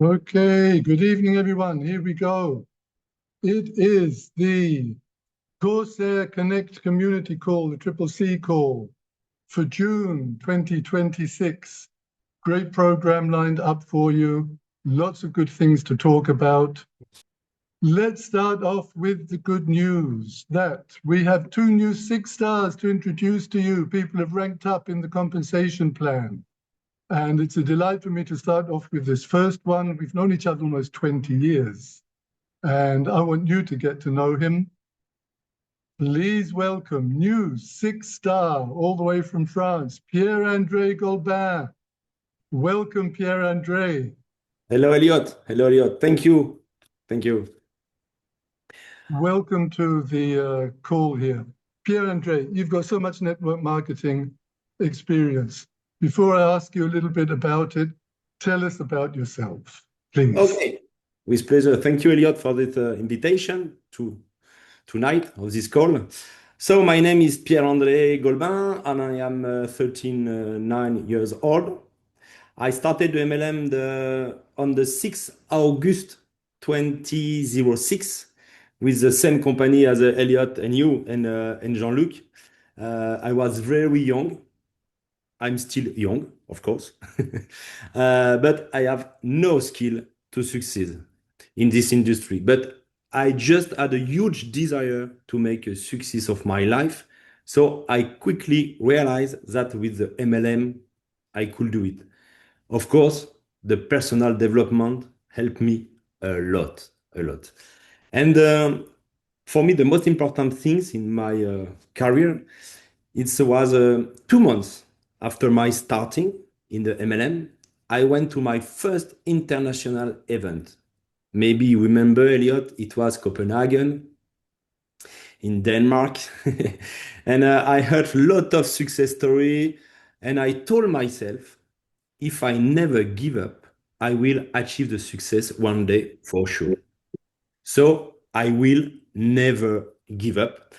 Okay, good evening, everyone. Here we go. It is the Corsair Connect Community Call, the Triple C call for June 2026. Great program lined up for you. Lots of good things to talk about. Let's start off with the good news that we have two new 6 stars to introduce to you. People have ranked up in the compensation plan. And it's a delight for me to start off with this first one. We've known each other almost 20 years, and I want you to get to know him. Please welcome new 6 star all the way from France, Pierre-André Golbin. Welcome, Pierre-André. Hello, Elliot. Hello, Elliot. Thank you. Thank you. Welcome to the call here. Pierre-André, you've got so much network marketing experience. Before I ask you a little bit about it, tell us about yourself, please. Okay. With pleasure. Thank you, Elliot, for this invitation to tonight of this call. So my name is Pierre-André Golbin, and I am 39 years old. I started the MLM on the 6th August 2006 with the same company as Elliot and you and Jean-Luc. I was very young. I'm still young, of course, but I have no skill to succeed in this industry. But I just had a huge desire to make a success of my life. So I quickly realized that with the MLM, I could do it. Of course, the personal development helped me a lot, a lot. And for me, the most important things in my career, it was 2 months after my starting in the MLM, I went to my first international event. Maybe you remember, Elliot, it was Copenhagen in Denmark. And I heard a lot of success story. And I told myself, if I never give up, I will achieve the success one day for sure. So I will never give up.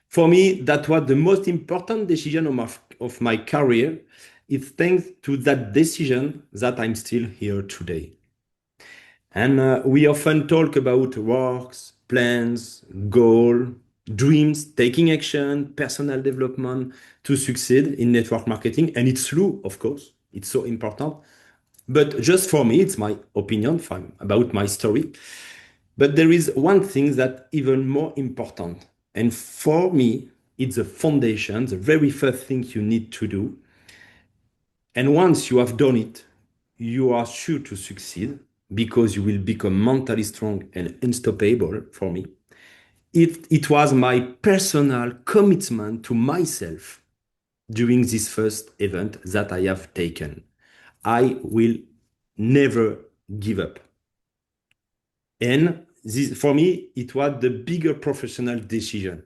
For me, that was the most important decision of my career. It's thanks to that decision that I'm still here today. And we often talk about works, plans, goal, dreams, taking action, personal development to succeed in network marketing. And it's true, of course. It's so important. But just for me, it's my opinion about my story. But there is one thing that even more important. And for me, it's the foundation, the very first thing you need to do. And once you have done it, you are sure to succeed because you will become mentally strong and unstoppable for me. It was my personal commitment to myself during this first event that I have taken. I will never give up. And this, for me, it was the bigger professional decision.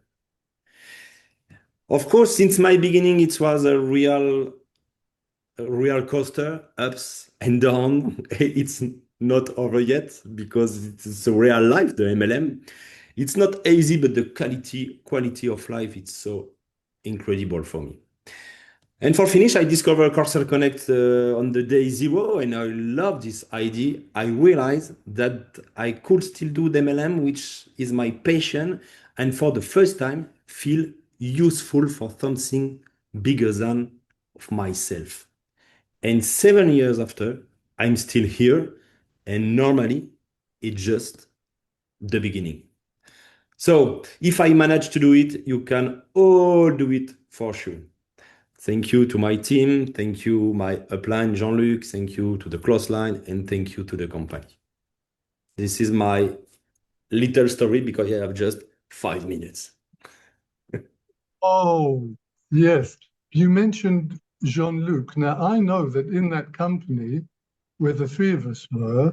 Of course, since my beginning, it was a real coaster, ups and down. It's not over yet because it's a real life, the MLM. It's not easy, but the quality of life, it's so incredible for me. And for finish, I discovered Corsair Connect on the day zero, and I love this idea. I realized that I could still do the MLM, which is my passion, and for the first time, feel useful for something bigger than of myself. And 7 years after, I'm still here, and normally, it's just the beginning. So if I manage to do it, you can all do it for sure. Thank you to my team. Thank you, my upline, Jean-Luc. Thank you to the close line, and thank you to the company. This is my little story because I have just 5 minutes. Oh, yes. You mentioned Jean-Luc. Now, I know that in that company where the three of us were,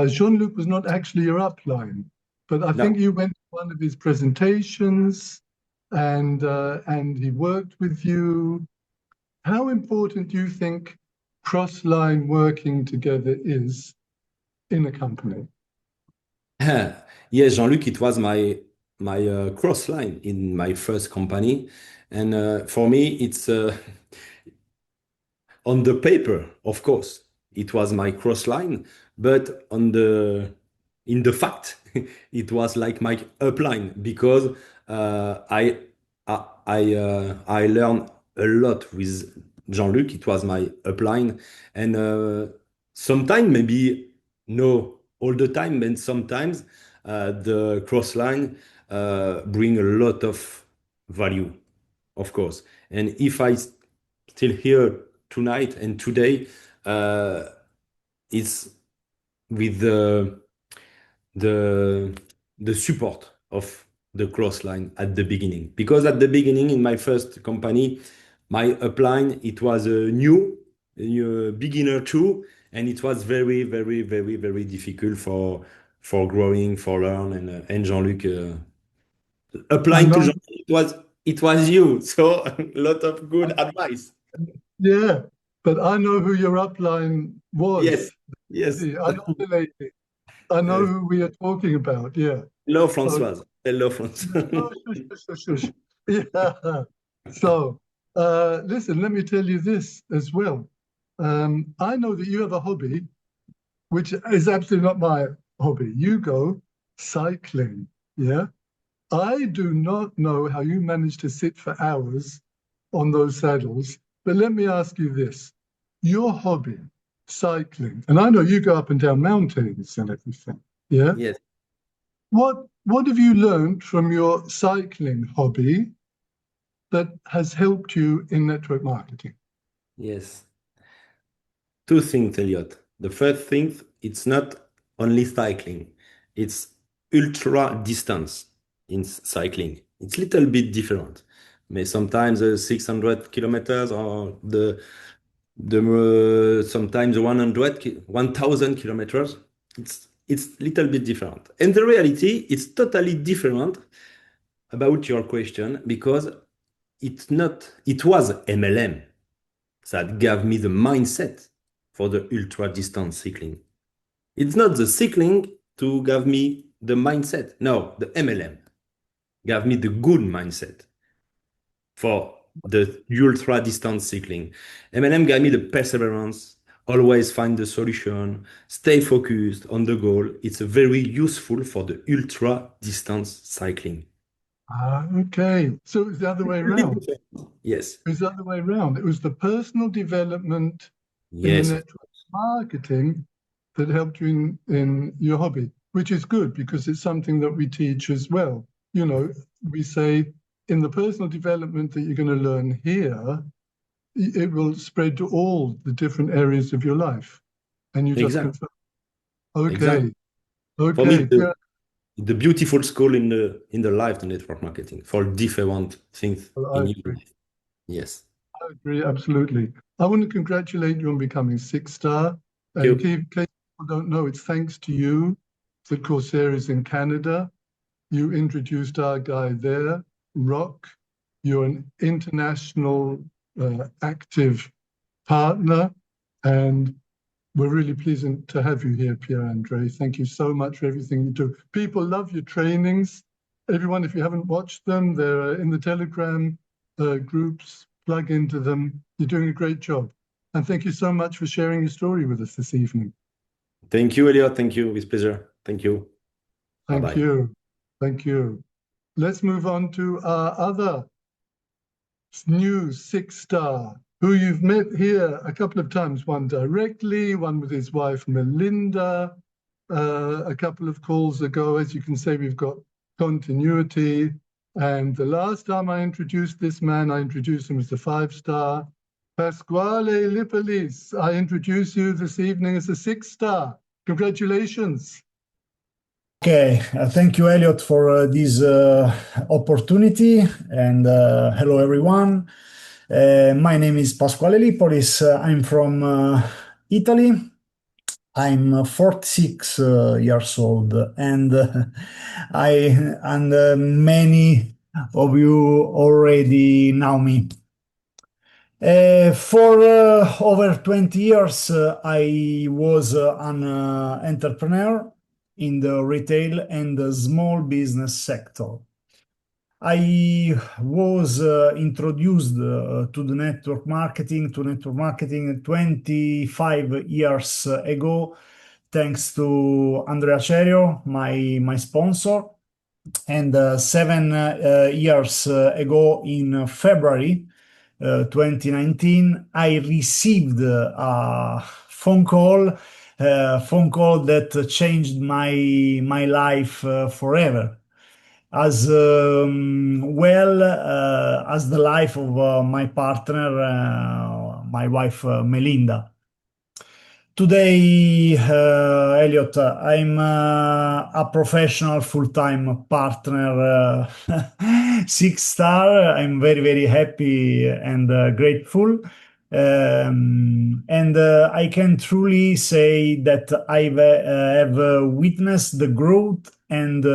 Jean-Luc was not actually your upline, but I No. think you went to one of his presentations and he worked with you. How important do you think cross-line working together is in a company? Yes, Jean-Luc, it was my cross line in my first company. And for me, it's on the paper, of course. it was my cross line, but on the in the fact, it was like my upline because I learned a lot with Jean-Luc. It was my upline, and sometimes maybe no all the time, but sometimes the cross line bring a lot of value, of course. And if I still here tonight and today, uh, it's with the the support of the cross line at the beginning. Because at the beginning, in my first company, my upline, it was a beginner too, and it was very, very, very, very difficult for growing, for learn, and Jean-Luc I applying to know, Jean, it was you. So a lot of good advice. yeah, but I know who your upline Yes, was. yes. I know the lady. I know Yes. who we are talking about. Yeah. Hello, So, Françoise. Hello, oh, Françoise. shush, shush, shush, shush. Yeah. So, listen, let me tell you this as well. I know that you have a hobby, which is absolutely not my hobby. You go cycling. Yeah. I do not know how you manage to sit for hours on those saddles, but let me ask you this. Your hobby, cycling, and I know you go up and down mountains and everything. Yeah. Yes, What have you learned from your cycling hobby that has helped you in network marketing? yes. Two things, Elliot. The first thing, it's not only cycling, it's ultra distance in cycling. It's a little bit different. May sometimes 600 kilometers or the sometimes 1,000 kilometers. It's little bit different. And the reality, it's totally different about your question because it was MLM that gave me the mindset for the ultra distance cycling. It's not the cycling to give me the mindset. No, the MLM gave me the good mindset for the ultra distance cycling. MLM gave me the perseverance, always find the solution, stay focused on the goal. It's very useful for the ultra distance cycling. Ah, okay. So it was the other way around. Yes, It was the other way around. It was the personal development in the yes, network marketing that helped you in your hobby, which is good because it's something that we teach as well. You know, we say in the personal development that you're going to learn here, it will spread to all the different areas of your life. And you just exactly, confirm, exactly. okay, For me, okay, the, Pierre, the beautiful school in the life, the network marketing for different things I in your agree. life. Yes. I agree, absolutely. I want to congratulate you on becoming six-star. Thank In you. case people don't know, it's thanks to you that Corsair is in Canada. You introduced our guy there, Rock. You're an international active partner, and we're really pleased to have you here, Pierre-Andre. Thank you so much for everything you do. People love your trainings. Everyone, if you haven't watched them, they're in the Telegram groups. Plug into them. You're doing a great job. And thank you so much for sharing your story with us this evening. Thank you, Elliot. Thank you. With pleasure. Thank you. Bye Thank bye. you. Thank you. Let's move on to our other new six-star, who you've met here a couple of times, one directly, one with his wife Melinda, a couple of calls ago. As you can say, we've got continuity. And the last time I introduced this man, I introduced him as the five-star. Pasquale Lippolis, I introduce you this evening as a six-star. Congratulations. Okay, thank you, Elliot, for this opportunity. And hello, everyone. My name is Pasquale Lipolis. I'm from Italy. I'm 46 years old, and many of you already know me. For over 20 years, I was an entrepreneur in the retail and the small business sector. I was introduced to network marketing 25 years ago, thanks to Andrea Cerio, my sponsor. And 7 years ago, in February 2019, I received a phone call that changed my life forever, as well as the life of my partner, my wife Melinda. Today, Elliot, I'm a professional full-time partner, six star. I'm very, very happy and grateful. And I can truly say that I have witnessed the growth and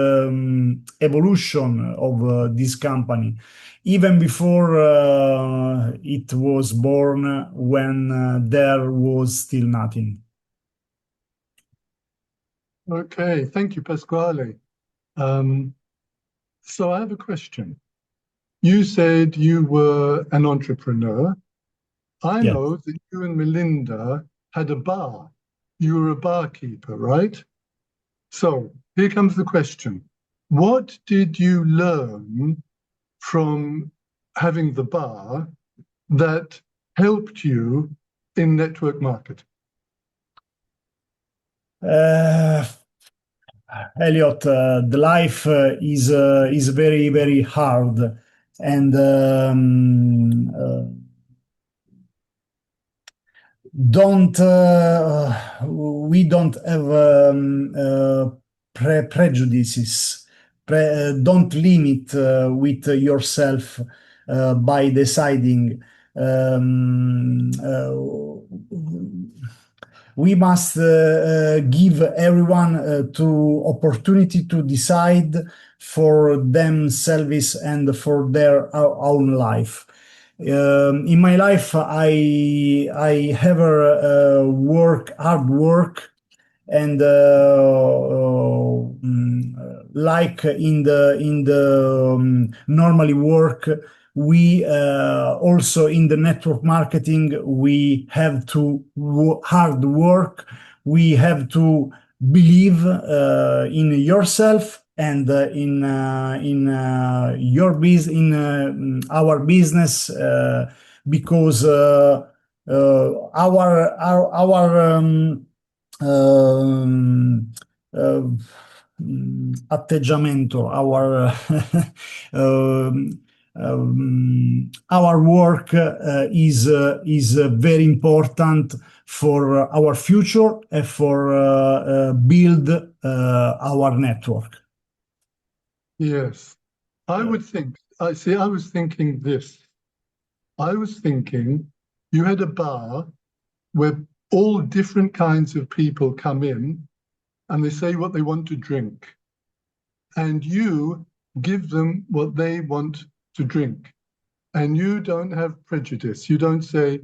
evolution of this company, even before it was born, when there was still nothing. Okay, thank you, Pasquale. So I have a question. You said you were an entrepreneur. I Yeah. know that you and Melinda had a bar. You were a barkeeper, right? So here comes the question. What did you learn from having the bar that helped you in network marketing? Elliot, the life is very, very hard, and don't we don't have prejudices. Don't limit with yourself by deciding. Um, uh, we must give everyone to opportunity to decide for themselves and for their own life. In my life, I ever hard work, and like in the normally work, we also in the network marketing, we have to hard work. We have to believe in yourself and in your in our business, because our um, uh, atteggiamento, our work is very important for our future and for build our network. Yes. I would think, I was thinking this. I was thinking you had a bar where all different kinds of people come in and they say what they want to drink. And you give them what they want to drink. And you don't have prejudice. You don't say,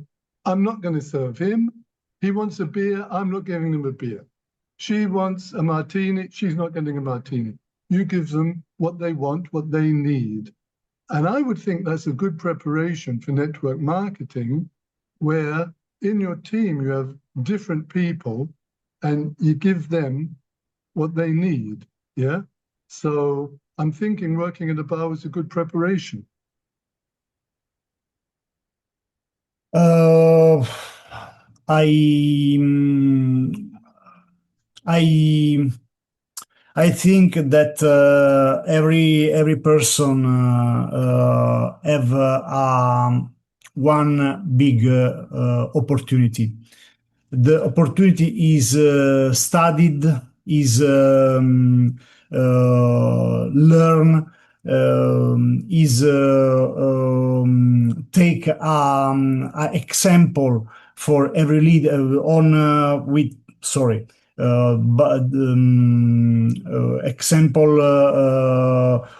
I'm not going to serve him. He wants a beer. I'm not giving him a beer. She wants a martini. She's not getting a martini. You give them what they want, what they need. And I would think that's a good preparation for network marketing, where in your team you have different people and you give them what they need. Yeah. So I'm thinking working at a bar was a good preparation. Uh, I mm, I I think that every person have one big opportunity. The opportunity is studied, is learn, is take a example for every leader on with sorry. But example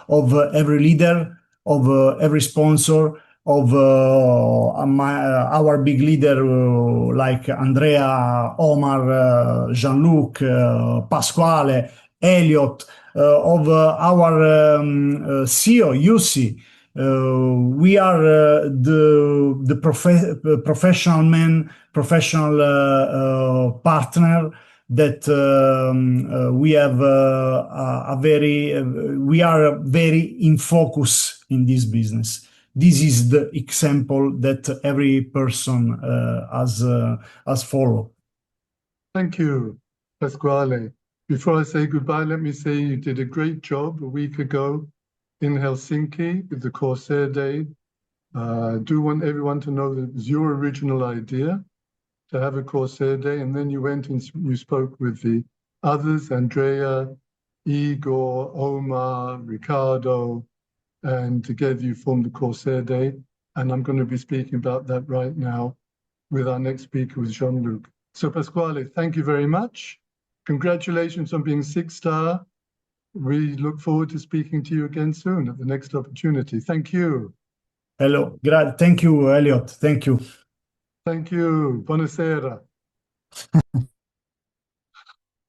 of every leader, of every sponsor, of our big leader like Andrea, Omar, Jean-Luc, Pasquale, Elliot, of our CEO, Yussi. We are the professional man, professional partner that we have we are very in focus in this business. This is the example that every person has followed. Thank you, Pasquale. Before I say goodbye, let me say you did a great job a week ago in Helsinki with the Corsair Day. I do want everyone to know that it was your original idea to have a Corsair Day, and then you went and you spoke with the others, Andrea, Igor, Omar, Ricardo, and together you formed the Corsair Day. And I'm going to be speaking about that right now with our next speaker, with Jean-Luc. So Pasquale, thank you very much. Congratulations on being 6-star. We look forward to speaking to you again soon at the next opportunity. Thank you. Hello. Thank you, Elliot. Thank you. Thank you. Buonasera.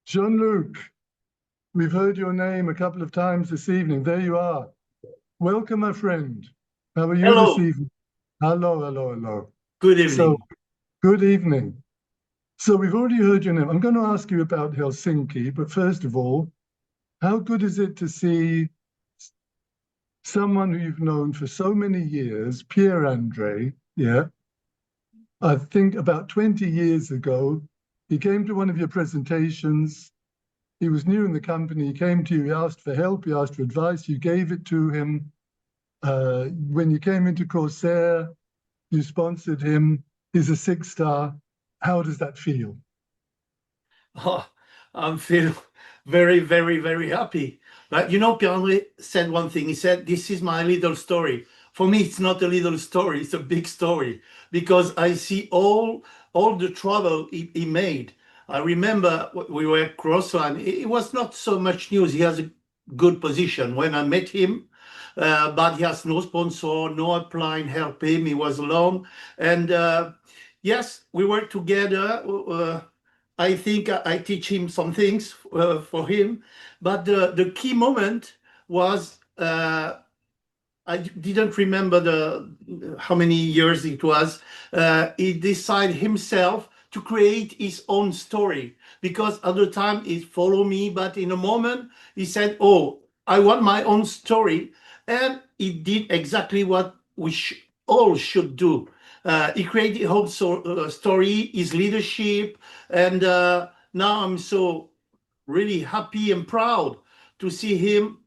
Jean-Luc, we've heard your name a couple of times this evening. There you are. Welcome, my friend. How are you this evening? Hello, hello, hello. Good evening. So, good evening. So we've already heard your name. I'm going to ask you about Helsinki, but first of all, how good is it to see someone who you've known for so many years, Pierre-Andre, yeah? I think about 20 years ago, he came to one of your presentations. He was new in the company. He came to you, he asked for help, he asked for advice, you gave it to him. When you came into Corsair, you sponsored him. He's a 6-star. How does that feel? Oh, I feel very, very, very happy. But you know, Pierre said one thing. He said, "This is my little story." For me, it's not a little story. It's a big story because I see all the trouble he made. I remember we were at Corsair. It was not so much news. He has a good position when I met him, but he has no sponsor, no upline help him. He was alone, and yes, we work together. I think I teach him some things for him, but the key moment was I didn't remember how many years it was. He decided himself to create his own story because at the time he followed me, but in a moment he said, "Oh, I want my own story," and he did exactly what we all should do. He created his own story, his leadership, and now I'm so really happy and proud to see him.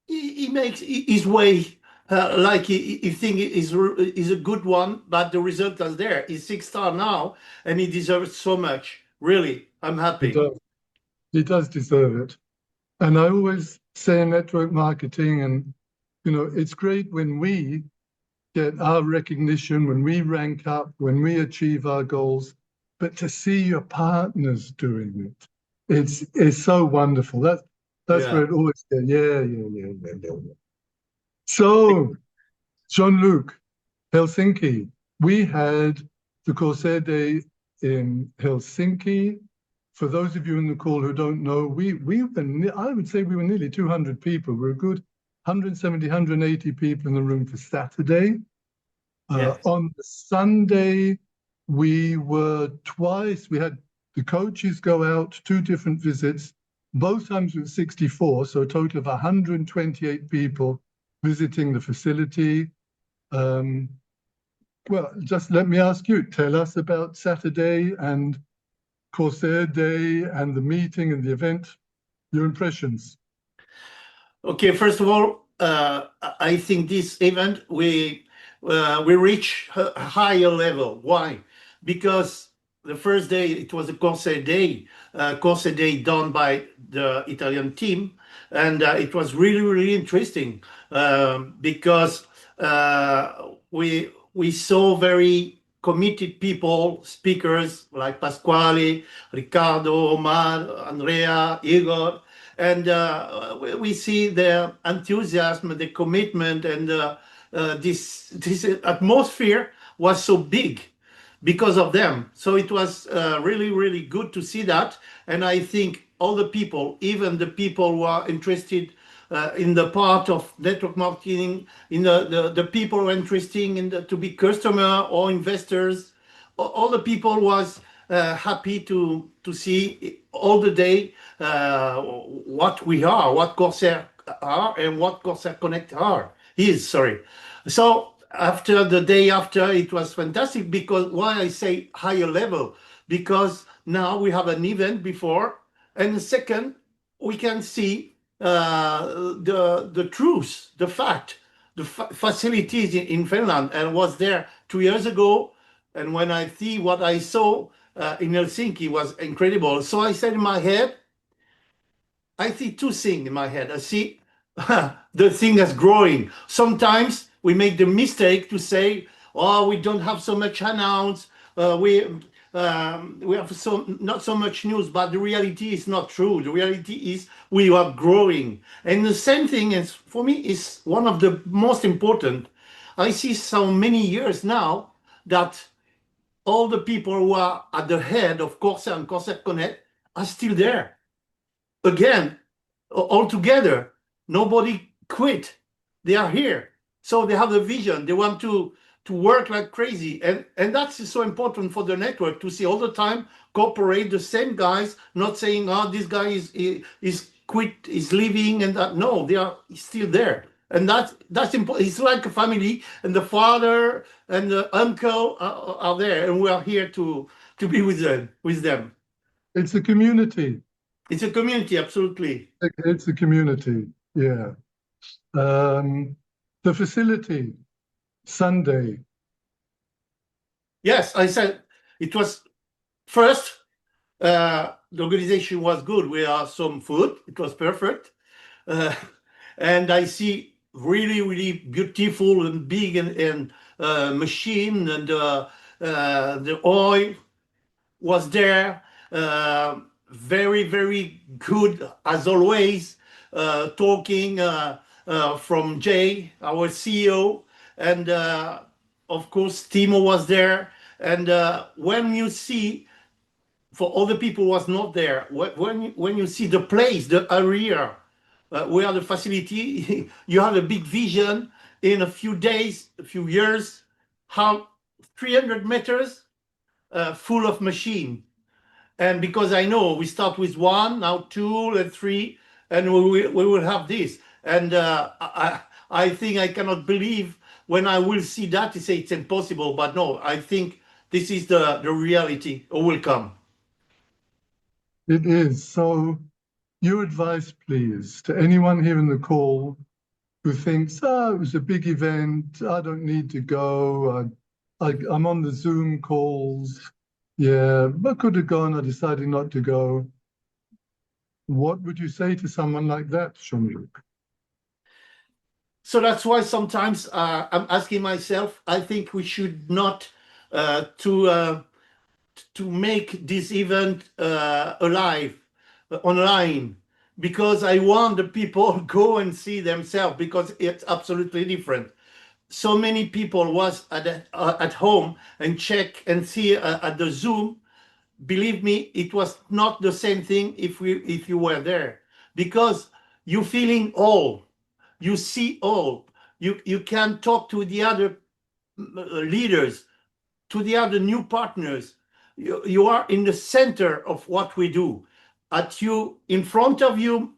He makes his way like he think is a good one, but the result is there. He's 6-star now, and he deserves so much. Really, I'm happy. He does deserve it. And I always say in network marketing, and you know, it's great when we get our recognition, when we rank up, when we achieve our goals, but to see your partners doing it, it's so wonderful. That's where it always goes. Yeah. So, Jean-Luc, Helsinki, we had the Corsair Day in Helsinki. For those of you in the call who don't know, I would say we were nearly 200 people. We're a good 170, 180 people in the room for Saturday. On the Sunday, we were twice. We had the coaches go out, 2 different visits. Both times with 64, so a total of 128 people visiting the facility. Well, just let me ask you, tell us about Saturday and Corsair Day and the meeting and the event, your impressions. Okay, first of all, I think this event, we reach a higher level. Why? Because the first day, it was a Corsair Day done by the Italian team. And it was really, really interesting because we saw very committed people, speakers like Pasquale, Riccardo, Omar, Andrea, Igor. And we see their enthusiasm, the commitment, and this atmosphere was so big because of them. So it was really, really good to see that. And I think all the people, even the people who are interested in the part of network marketing, in the people who are interested in to be customer or investors, all the people was happy to see all the day what we are, what Corsair are, and what Corsair Connect is. Sorry. So after the day after, it was fantastic, because why I say higher level, because now we have an event before, and the second we can see the truth, the fact, the facilities in Finland, and was there 2 years ago. And when I see what I saw in Helsinki was incredible. So I said in my head, I see two things in my head. I see the thing that's growing. Sometimes we make the mistake to say, "Oh, we don't have so much announced. We have not so much news." But the reality is not true. The reality is we are growing. And the same thing is, for me, is one of the most important. I see so many years now that all the people who are at the head of Corsair and Corsair Connect are still there. Again, all together. Nobody quit. They are here. So they have a vision. They want to work like crazy. And that's so important for the network, to see all the time cooperate the same guys, not saying, "Oh, this guy is quit, is leaving," and that. No, they are still there. And that's important. It's like a family, and the father and the uncle are there, and we are here to be with them. It's a community. It's a community, absolutely. It's a community, yeah. The facility, Sunday. Yes, I said it was first, the organization was good. We had some food. It was perfect. And I see really, really beautiful and big and machine, and the oil was there. Very, very good as always. Talking from Jay, our CEO, and of course Timo was there. And when you see, for other people was not there, when you see the place, the area where the facility, you have a big vision in a few days, a few years, how 300 meters full of machine. And because I know we start with 1, now 2 and 3, and we will have this. And I think I cannot believe when I will see that, to say it's impossible. But no, I think this is the reality or will come. It is. So your advice, please, to anyone here in the call who thinks, "Oh, it was a big event, I don't need to go, I'm on the Zoom calls. Yeah, I could have gone, I decided not to go." What would you say to someone like that, Jean-Luc? So that's why sometimes I'm asking myself, I think we should not to make this event alive online, because I want the people go and see themselves, because it's absolutely different. So many people was at home and check and see at the Zoom. Believe me, it was not the same thing if you were there, because you feeling all, you see all, you can talk to the other leaders, to the other new partners. You are in the center of what we do. In front of you,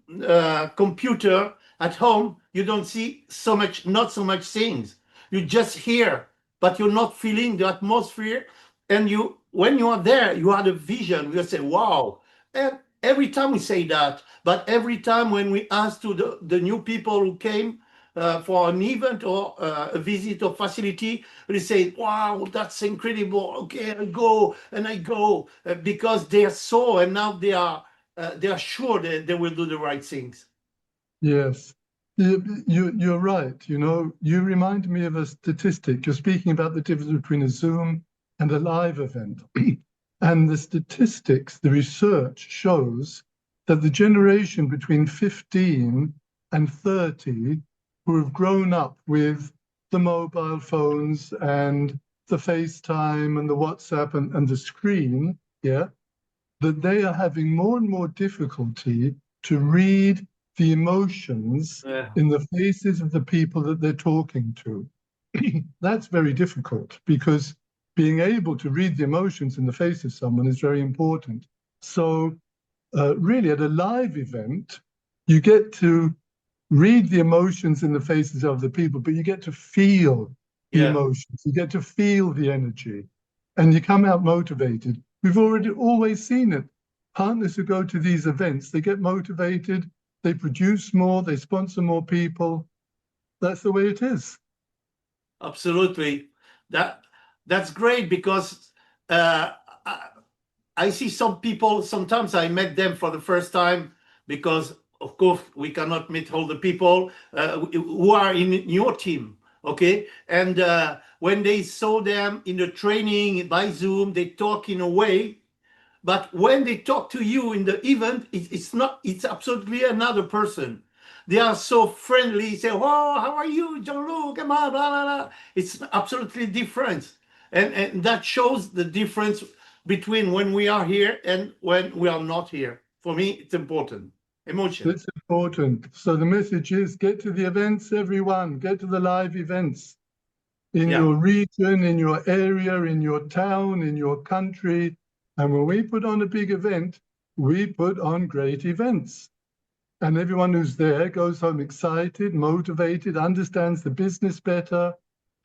computer at home, you don't see not so much things. You just hear, but you're not feeling the atmosphere. And when you are there, you have a vision. You say, "Wow!" And every time we say that, but every time when we ask to the new people who came for an event or a visit or facility, they say, "Wow, that's incredible. Okay, I go," because they are so, and now they are sure that they will do the right things. Yes, you're right. You remind me of a statistic. You're speaking about the difference between a Zoom and a live event. And the statistics, the research shows that the generation between 15 and 30 who have grown up with the mobile phones and the FaceTime and the WhatsApp and the screen, yeah, that they are having more and more difficulty to read the emotions in the faces of the people that they're talking to. That's very difficult because being able to read the emotions in the face of someone is very important. So really at a live event, you get to read the emotions in the faces of the people, but you get to feel the emotions, you get to feel the energy, and you come out motivated. We've always seen it. Partners who go to these events, they get motivated, they produce more, they sponsor more people. That's the way it is. Absolutely. That's great because I see some people, sometimes I met them for the first time because, of course, we cannot meet all the people who are in your team, okay? And when they saw them in the training by Zoom, they talk in a way, but when they talk to you in the event, it's absolutely another person. They are so friendly, say, oh, how are you, Jean-Luc, blah, blah, blah. It's absolutely different. And that shows the difference between when we are here and when we are not here. For me, it's important. Emotion. It's important. So the message is get to the events, everyone. Get to the live events in your region, in your area, in your town, in your country. And when we put on a big event, we put on great events. And everyone who's there goes home excited, motivated, understands the business better,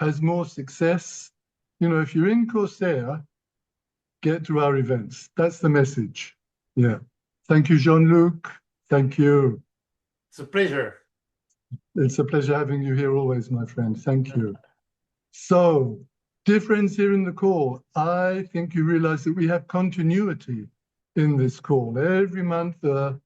has more success. You know, if you're in Corsair, get to our events. That's the message. Yeah. Thank you, Jean-Luc. Thank you. It's a pleasure. It's a pleasure having you here always, my friend. Thank you. So, difference here in the call. I think you realize that we have continuity in this call. Every month, a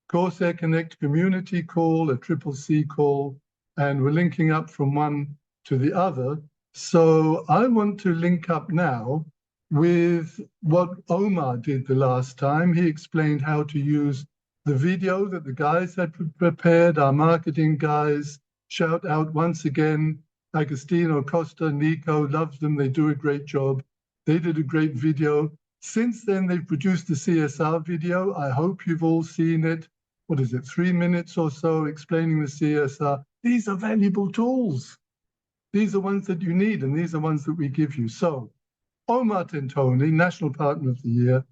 Corsair Connect community call, a CCC call, and we're linking up from one to the other. So I want to link up now with what Omar did the last time. He explained how to use the video that the guys had prepared, our marketing guys. Shout out once again, Agostino, Costa, Nico, loves them. They do a great job. They did a great video. Since then, they've produced the CSR video. I hope you've all seen it. What is it, 3 minutes or so explaining the CSR. These are valuable tools. These are ones that you need, and these are ones that we give you. So Omar Tentoni, National Partner of the Year,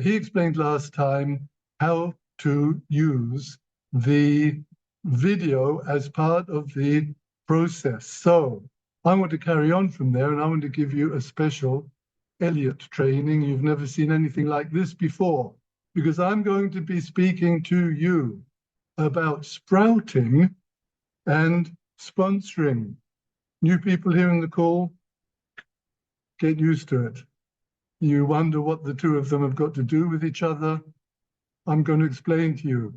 he explained last time how to use the video as part of the process. So I want to carry on from there, and I want to give you a special Elliott training. You've never seen anything like this before, because I'm going to be speaking to you about sprouting and sponsoring. New people here in the call, get used to it. You wonder what the two of them have got to do with each other. I'm going to explain to you.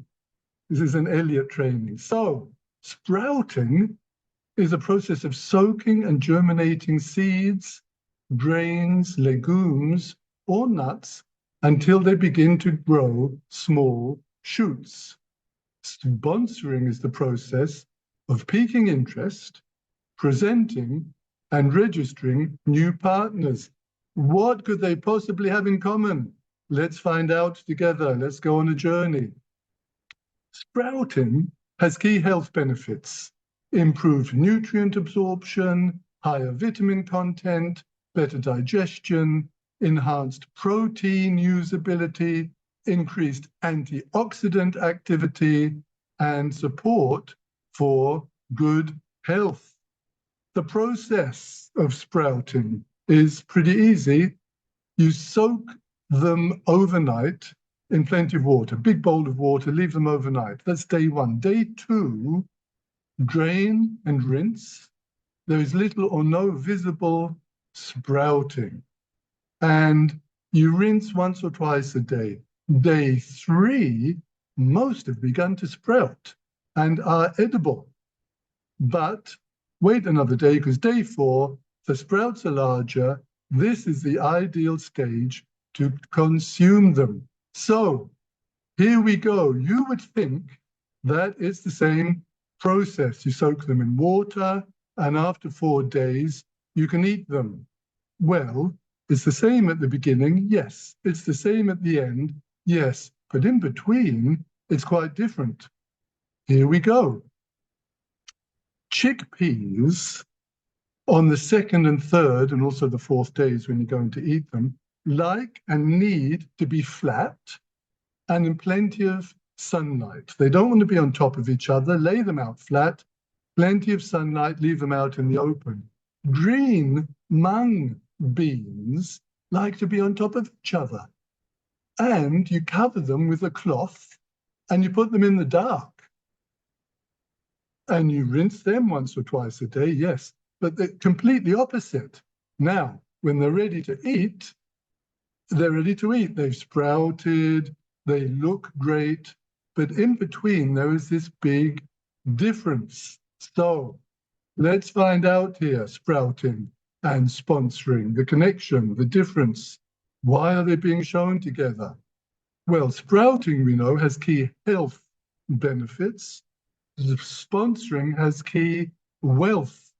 This is an Elliott training. So, sprouting is a process of soaking and germinating seeds, grains, legumes, or nuts until they begin to grow small shoots. Sponsoring is the process of piquing interest, presenting, and registering new partners. What could they possibly have in common? Let's find out together. Let's go on a journey. Sprouting has key health benefits: improved nutrient absorption, higher vitamin content, better digestion, enhanced protein usability, increased antioxidant activity, and support for good health. The process of sprouting is pretty easy. You soak them overnight in plenty of water, big bowl of water, leave them overnight. That's day one. Day two, drain and rinse. There is little or no visible sprouting. And you rinse once or twice a day. Day three, most have begun to sprout and are edible. But wait another day, because day four, the sprouts are larger. This is the ideal stage to consume them. So here we go. You would think that it's the same process. You soak them in water, and after 4 days, you can eat them. Well, It's the same at the beginning, yes. It's the same at the end, yes. But in between, it's quite different. Here we go. Chickpeas on the second and third, and also the fourth days when you're going to eat them, like and need to be flat and in plenty of sunlight. They don't want to be on top of each other. Lay them out flat, plenty of sunlight, leave them out in the open. Green mung beans like to be on top of each other. And you cover them with a cloth and you put them in the dark. And you rinse them once or twice a day, yes, but they're completely opposite. Now, when they're ready to eat, they're ready to eat. They've sprouted, they look great, but in between there is this big difference. So let's find out here, sprouting and sponsoring, the connection, the difference. Why are they being shown together? Well, sprouting, we know, has key health benefits. The sponsoring has key wealth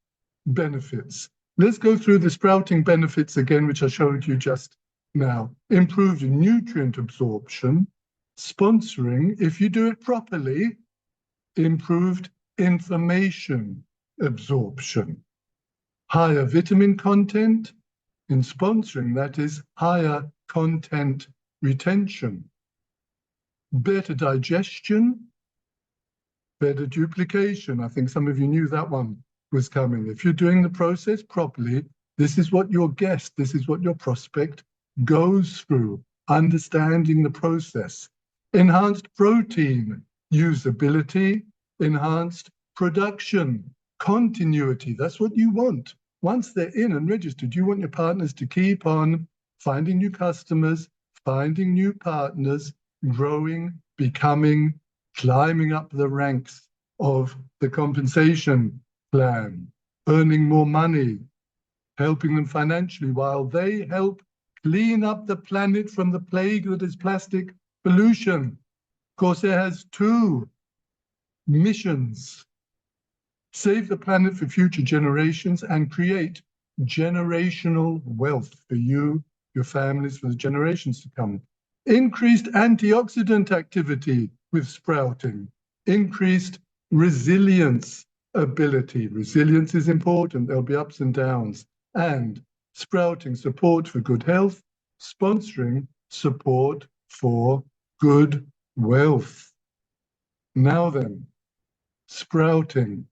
benefits. Let's go through the sprouting benefits again, which I showed you just now. Improved nutrient absorption. Sponsoring, if you do it properly, improved information absorption. Higher vitamin content. In sponsoring, that is higher content retention. Better digestion. Better duplication. I think some of you knew that one was coming. If you're doing the process properly, this is what your guest, this is what your prospect goes through, understanding the process. Enhanced protein usability, enhanced production, continuity. That's what you want. Once they're in and registered, you want your partners to keep on finding new customers, finding new partners, growing, becoming, climbing up the ranks of the compensation plan, earning more money, helping them financially while they help clean up the planet from the plague that is plastic pollution. Corsair has two missions: save the planet for future generations and create generational wealth for you, your families, for the generations to come. Increased antioxidant activity with sprouting, increased resilience ability. Resilience is important, there'll be ups and downs. And sprouting, support for good health, sponsoring, support for good wealth. Now then, sprouting.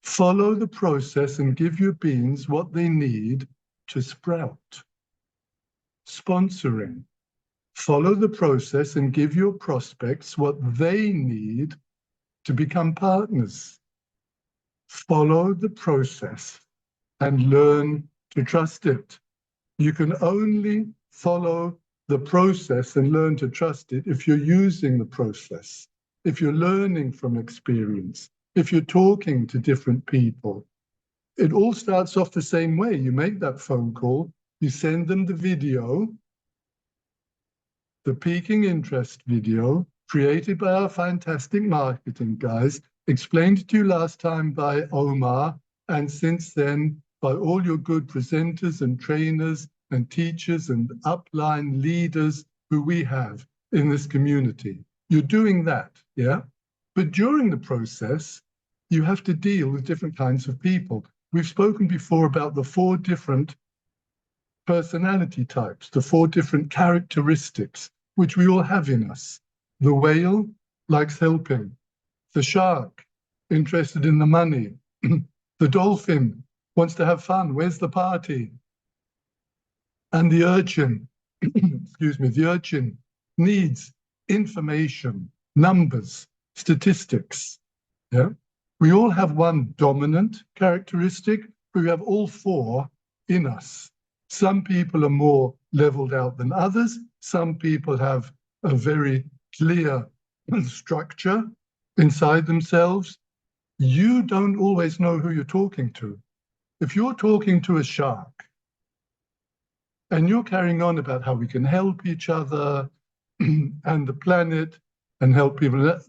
Follow the process and give your beans what they need to sprout. Sponsoring. Follow the process and give your prospects what they need to become partners. Follow the process and learn to trust it. You can only follow the process and learn to trust it if you're using the process, if you're learning from experience, if you're talking to different people. It all starts off the same way. You make that phone call, you send them the video, the piquing interest video created by our fantastic marketing guys, explained to you last time by Omar, and since then by all your good presenters and trainers and teachers and upline leaders who we have in this community. You're doing that, yeah? But during the process, you have to deal with different kinds of people. We've spoken before about the 4 different personality types, the 4 different characteristics, which we all have in us. The whale likes helping. The shark, interested in the money. The dolphin wants to have fun. Where's the party? And the urchin, excuse me, the urchin needs information, numbers, statistics. Yeah? We all have one dominant characteristic, but we have all 4 in us. Some people are more leveled out than others. Some people have a very clear structure inside themselves. You don't always know who you're talking to. If you're talking to a shark and you're carrying on about how we can help each other and the planet and help people,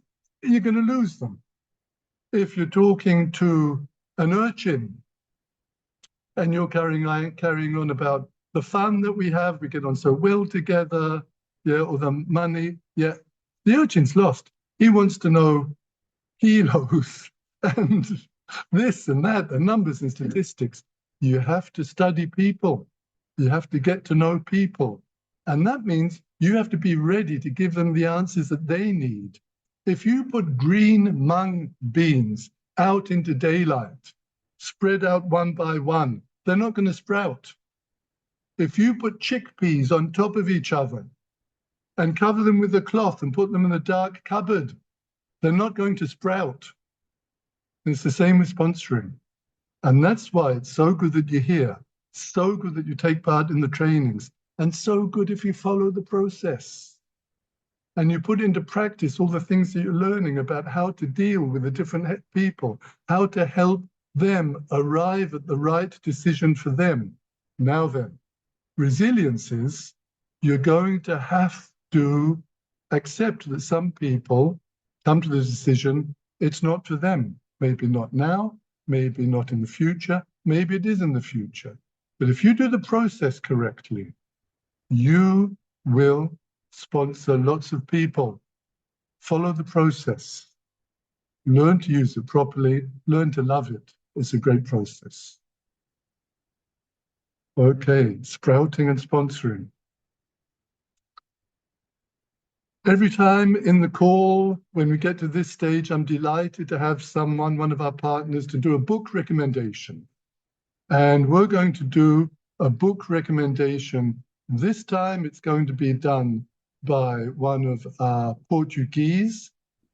you're going to lose them. If you're talking to an urchin and you're carrying on about the fun that we have, we get on so well together, yeah, or the money, yeah. The urchin's lost. He wants to know kilos and this and that, and numbers and statistics. You have to study people. You have to get to know people. And that means you have to be ready to give them the answers that they need. If you put green mung beans out into daylight, spread out one by one, they're not going to sprout. If you put chickpeas on top of each other and cover them with a cloth and put them in a dark cupboard, they're not going to sprout. It's the same with sponsoring. And that's why it's so good that you're here, so good that you take part in the trainings, and so good if you follow the process. And you put into practice all the things that you're learning about how to deal with the different people, how to help them arrive at the right decision for them. Now then, resilience is you're going to have to accept that some people come to the decision it's not for them. Maybe not now, maybe not in the future, maybe it is in the future. But if you do the process correctly, you will sponsor lots of people. Follow the process. Learn to use it properly. Learn to love it. It's a great process. Okay, sprouting and sponsoring. Every time in the call, when we get to this stage, I'm delighted to have someone, one of our partners, to do a book recommendation. And we're going to do a book recommendation. This time it's going to be done by one of our Portuguese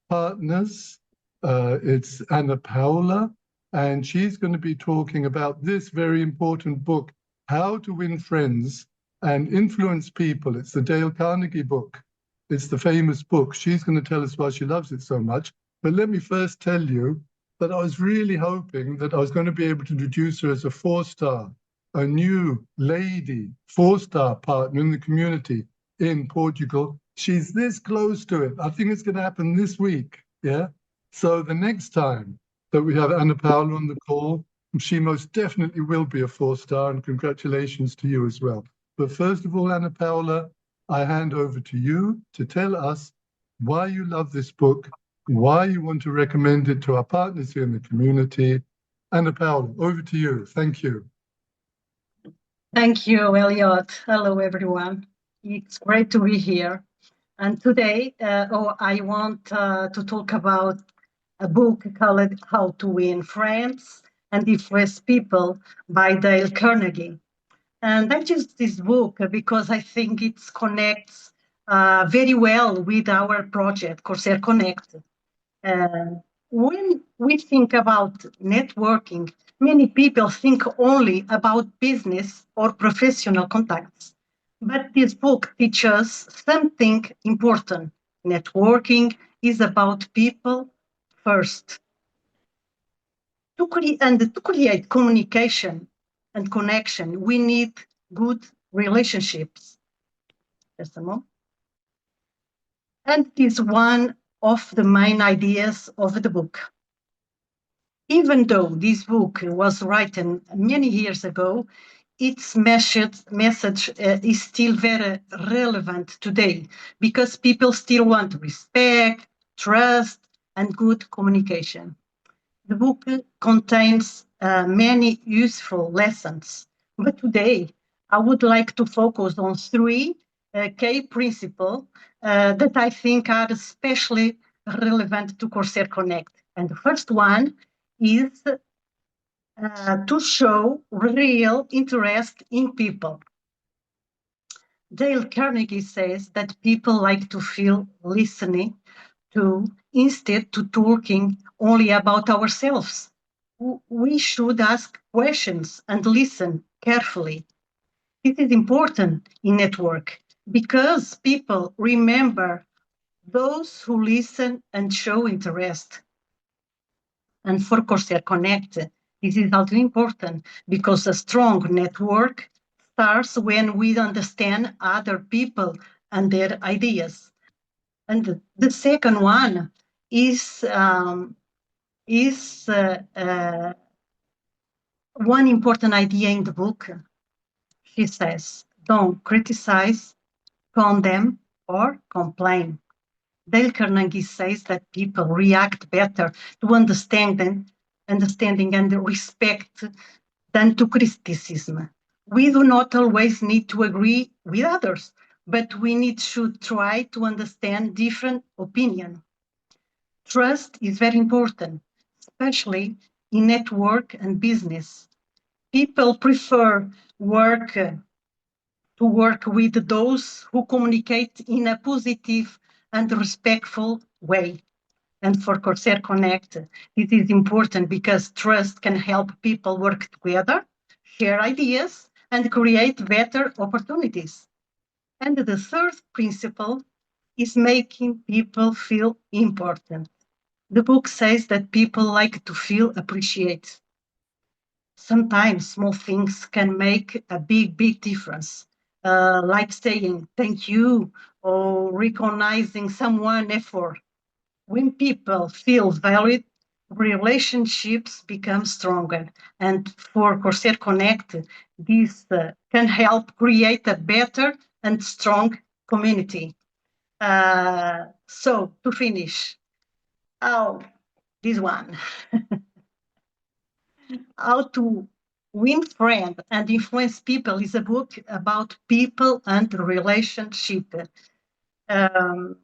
partners. It's Ana Paula, and she's going to be talking about this very important book, How to Win Friends and Influence People. It's the Dale Carnegie book. It's the famous book. She's going to tell us why she loves it so much. But let me first tell you that I was really hoping that I was going to be able to introduce her as a 4-star, a new lady 4-star partner in the community in Portugal. She's this close to it. I think it's going to happen this week. Yeah. So the next time that we have Ana Paula on the call, she most definitely will be a 4-star, and congratulations to you as well. But first of all, Ana Paula, I hand over to you to tell us why you love this book, why you want to recommend it to our partners here in the community. Ana Paula, over to you. Thank you. Thank you, Elliot. Hello, everyone. It's great to be here. And today, I want to talk about a book called How to Win Friends and Influence People by Dale Carnegie. And I choose this book because I think it connects very well with our project, Corsair Connect. When we think about networking, many people think only about business or professional contacts. But this book teaches something important. Networking is about people first. To create communication and connection, we need good relationships. Just a moment. And it is one of the main ideas of the book. Even though this book was written many years ago, its message is still very relevant today because people still want respect, trust, and good communication. The book contains many useful lessons, but today I would like to focus on 3 key principles that I think are especially relevant to Corsair Connect. And the first one is to show real interest in people. Dale Carnegie says that people like to feel listening to instead to talking only about ourselves. We should ask questions and listen carefully. It is important in network because people remember those who listen and show interest. And for Corsair Connect, this is also important because a strong network starts when we understand other people and their ideas. And the second one is one important idea in the book. She says, don't criticize, condemn, or complain. Dale Carnegie says that people react better to understanding and respect than to criticism. We do not always need to agree with others, but we should try to understand different opinions. Trust is very important, especially in network and business. People prefer to work with those who communicate in a positive and respectful way. And for Corsair Connect, this is important because trust can help people work together, share ideas, and create better opportunities. And the third principle is making people feel important. The book says that people like to feel appreciated. Sometimes small things can make a big difference, like saying thank you or recognizing someone's effort. When people feel valued, relationships become stronger. And for Corsair Connect, this can help create a better and strong community. So to finish, this one. How to Win Friends and Influence People is a book about people and relationship. And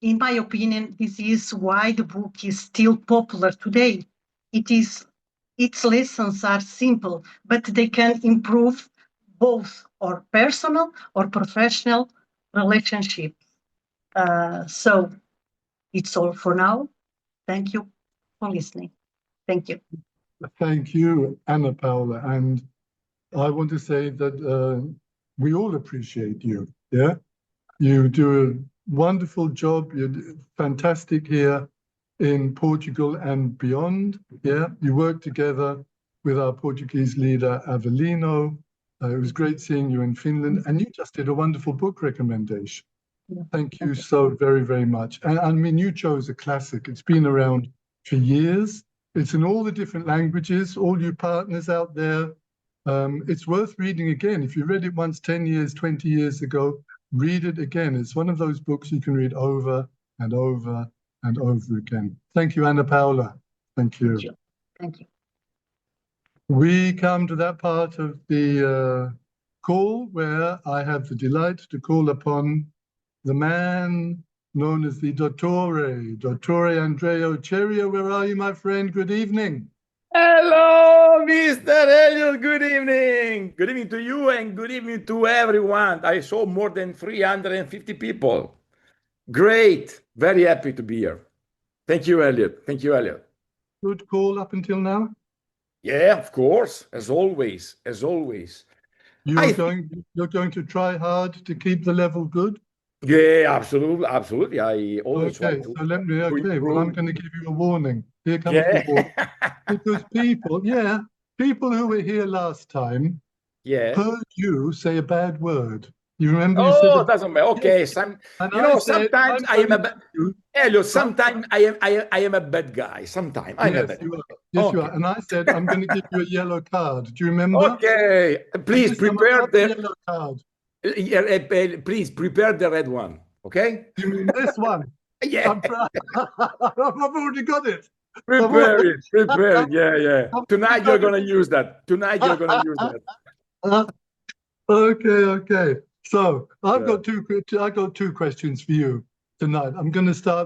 in my opinion, this is why the book is still popular today. Its lessons are simple, but they can improve both our personal or professional relationships. So it's all for now. Thank you for listening. Thank you. Thank you, Anna Paula. And I want to say that we all appreciate you. Yeah, you do a wonderful job. You're fantastic here in Portugal and beyond. Yeah, you work together with our Portuguese leader, Avelino. It was great seeing you in Finland, and you just did a wonderful book recommendation. Yeah. Thank you so very much. And I mean, you chose a classic. It's been around for years. It's in all the different languages, all you partners out there. It's worth reading again. If you read it once 10 years, 20 years ago, read it again. It's one of those books you can read over and over and over again. Thank you, Anna Paula. Thank you. Thank you. We come to that part of the call where I have the delight to call upon the man known as the Dottore Andrea Cerio. Where are you, my friend? Good evening. Hello, Mr. Elliot. Good evening. Good evening to you and good evening to everyone. I saw more than 350 people. Great. Very happy to be here. Thank you, Elliot. Thank you, Elliot. Good call up until now? Yeah, of course. As always. As always. You're going to try hard to keep the level good? Yeah, absolutely. Absolutely. I always try Okay, to so let me, okay, well, I'm improve. going to give you a warning. Here comes the warning. Because people who were here last time Yeah. heard you say a bad word. You remember you Oh, said, doesn't matter. Okay. yes. Some, And you I know, said, sometimes I am a bad. Elliot, I'm- sometimes I am a bad guy. Sometimes I'm a yes, bad you guy. are. Yes, you Okay. are. And I said, I'm going to give you a yellow card. Do you remember? Okay. Please This time I prepare got the the. yellow card. Please prepare the red one. Okay. You mean this one? Yeah. I've already got it. Prepare it. Prepare it. Yeah, yeah. I've Tonight you're gonna use that. Tonight you're gonna use that. Okay. So I've Yeah. got two questions for you tonight.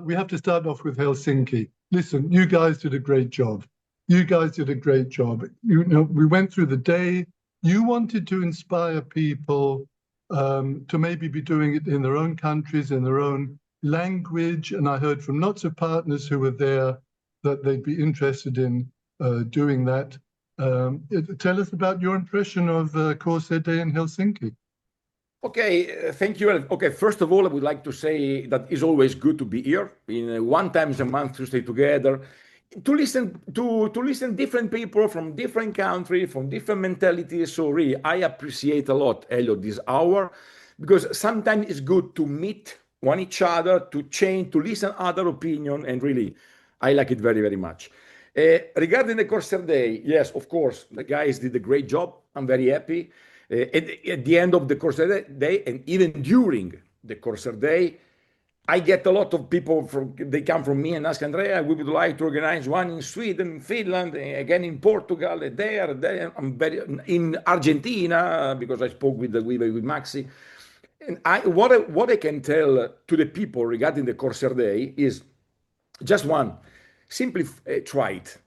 We have to start off with Helsinki. Listen, you guys did a great job. You guys did a great job. You know, we went through the day. You wanted to inspire people to maybe be doing it in their own countries, in their own language. And I heard from lots of partners who were there that they'd be interested in doing that. Tell us about your impression of Corsair Day in Helsinki. Okay, thank you. Okay, first of all, I would like to say that it's always good to be here in one times a month to stay together, to listen different people from different countries, from different mentalities. So really, I appreciate a lot, Elliot, this hour, because sometimes it's good to meet each other, to change, to listen other opinion, and really, I like it very much. Regarding the Corsair Day, yes, of course, the guys did a great job. I'm very happy. At the end of the Corsair Day, and even during the Corsair Day, I get a lot of people they come from me and ask Andrea, we would like to organize one in Sweden, Finland, again in Portugal, there. I'm very in Argentina because I spoke with Maxi. And what I can tell to the people regarding the Corsair Day is just one: simply try it.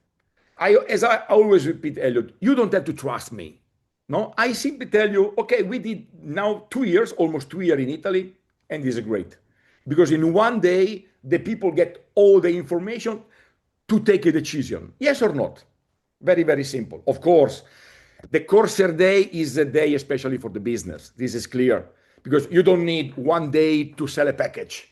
As I always repeat, Elliot, you don't have to trust me. No, I simply tell you, okay, we did now 2 years, almost 2 years in Italy, and this is great. Because in one day, the people get all the information to take a decision. Yes or not? Very, very simple. Of course, the Corsair Day is a day especially for the business. This is clear. Because you don't need one day to sell a package.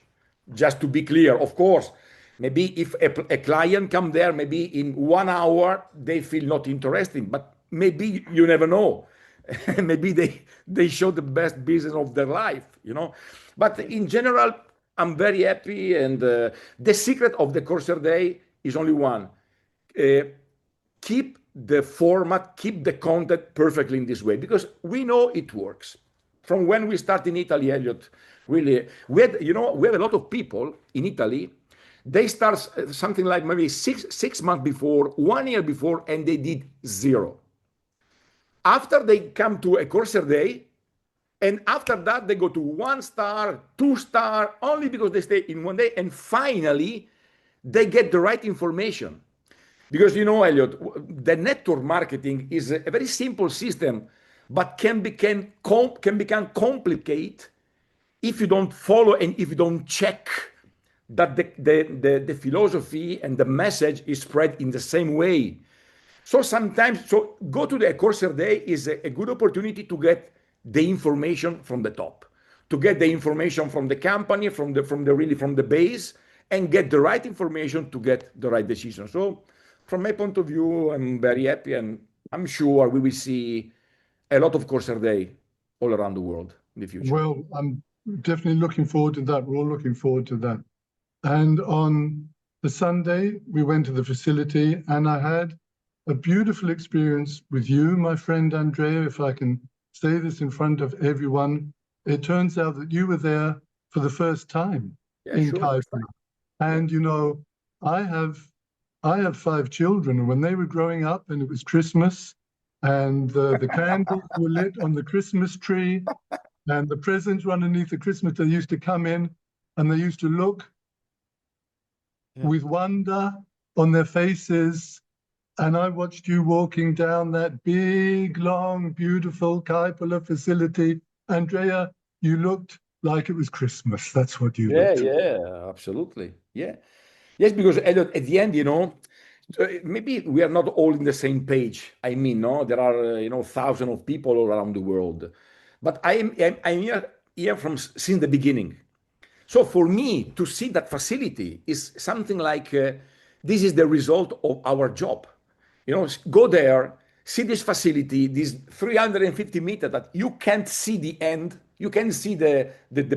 Just to be clear, of course, maybe if a client come there, maybe in 1 hour, they feel not interesting, but maybe you never know. Maybe they show the best business of their life, you know. But in general, I'm very happy, and the secret of the Corsair Day is only one. Keep the format, keep the content perfectly in this way, because we know it works. From when we start in Italy, Elliot, really, we have a lot of people in Italy. They start something like maybe six months before, 1 year before, and they did zero. After they come to a Corsair Day, and after that, they go to 1 star, 2 star, only because they stay in 1 day. And finally, they get the right information. Because, Elliot, the network marketing is a very simple system, but can become complicated if you don't follow and if you don't check that the philosophy and the message is spread in the same way. So go to the Corsair Day is a good opportunity to get the information from the top, to get the information from the company, from the base, and get the right information to get the right decision. So from my point of view, I'm very happy, and I'm sure we will see a lot of Corsair Day all around the world in the future. Well, I'm definitely looking forward to that. We're all looking forward to that. And on the Sunday, we went to the facility, and I had a beautiful experience with you, my friend Andrea, if I can say this in front of everyone. It turns out that you were there for the first time in Kaifu. And, I have 5 children, and when they were growing up and it was Christmas, and the candles were lit on the Christmas tree, and the presents were underneath the Christmas, they used to come in and they used to look with wonder on their faces. And I watched you walking down that big, long, beautiful Kaipola facility. Andrea, you looked like it was Christmas. That's what you looked. Yeah, absolutely. Yeah. Yes, because at the end, maybe we are not all in the same page. I mean, no, there are, thousands of people all around the world. But I'm here since the beginning. So for me to see that facility is something like this is the result of our job. Go there, see this facility, this 350 meters that you can't see the end. You can see the